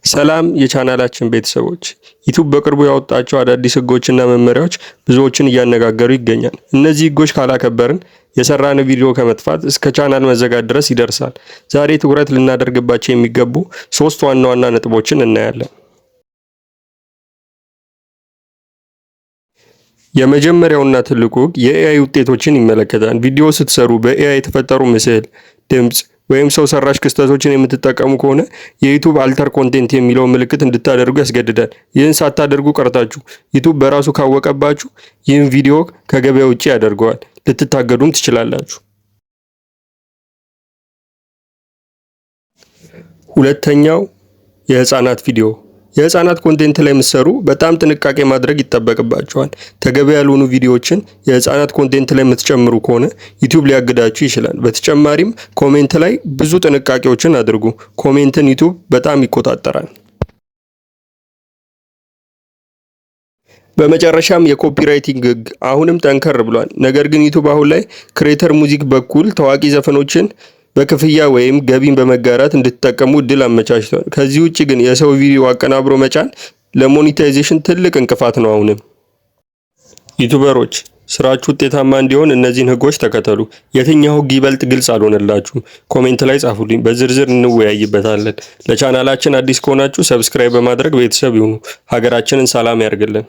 ሰላም የቻናላችን ቤተሰቦች፣ ዩቲዩብ በቅርቡ ያወጣቸው አዳዲስ ህጎችና መመሪያዎች ብዙዎችን እያነጋገሩ ይገኛል። እነዚህ ህጎች ካላከበርን የሰራን ቪዲዮ ከመጥፋት እስከ ቻናል መዘጋት ድረስ ይደርሳል። ዛሬ ትኩረት ልናደርግባቸው የሚገቡ 3 ዋና ዋና ነጥቦችን እናያለን። የመጀመሪያውና ትልቁ ህግ የኤአይ ውጤቶችን ይመለከታል። ቪዲዮ ስትሰሩ በኤአይ የተፈጠሩ ምስል፣ ድምጽ ወይም ሰው ሰራሽ ክስተቶችን የምትጠቀሙ ከሆነ የዩቲዩብ አልተር ኮንቴንት የሚለው ምልክት እንድታደርጉ ያስገድዳል። ይህን ሳታደርጉ ቀርታችሁ ዩቲዩብ በራሱ ካወቀባችሁ ይህን ቪዲዮ ከገበያ ውጪ ያደርገዋል። ልትታገዱም ትችላላችሁ። ሁለተኛው የህፃናት ቪዲዮ። የህፃናት ኮንቴንት ላይ የምትሰሩ በጣም ጥንቃቄ ማድረግ ይጠበቅባቸዋል። ተገቢ ያልሆኑ ቪዲዮዎችን የህፃናት ኮንቴንት ላይ የምትጨምሩ ከሆነ ዩቲዩብ ሊያግዳችሁ ይችላል። በተጨማሪም ኮሜንት ላይ ብዙ ጥንቃቄዎችን አድርጉ። ኮሜንትን ዩቲዩብ በጣም ይቆጣጠራል። በመጨረሻም የኮፒራይቲንግ ህግ አሁንም ጠንከር ብሏል። ነገር ግን ዩቲዩብ አሁን ላይ ክሬተር ሙዚክ በኩል ታዋቂ ዘፈኖችን በክፍያ ወይም ገቢን በመጋራት እንድትጠቀሙ እድል አመቻችቷል። ከዚህ ውጪ ግን የሰው ቪዲዮ አቀናብሮ መጫን ለሞኔታይዜሽን ትልቅ እንቅፋት ነው። አሁንም ዩቲዩበሮች ስራችሁ ውጤታማ እንዲሆን እነዚህን ህጎች ተከተሉ። የትኛው ህግ ይበልጥ ግልጽ አልሆነላችሁም? ኮሜንት ላይ ጻፉልኝ፣ በዝርዝር እንወያይበታለን። ለቻናላችን አዲስ ከሆናችሁ ሰብስክራይብ በማድረግ ቤተሰብ ይሁኑ። ሀገራችንን ሰላም ያርግልን።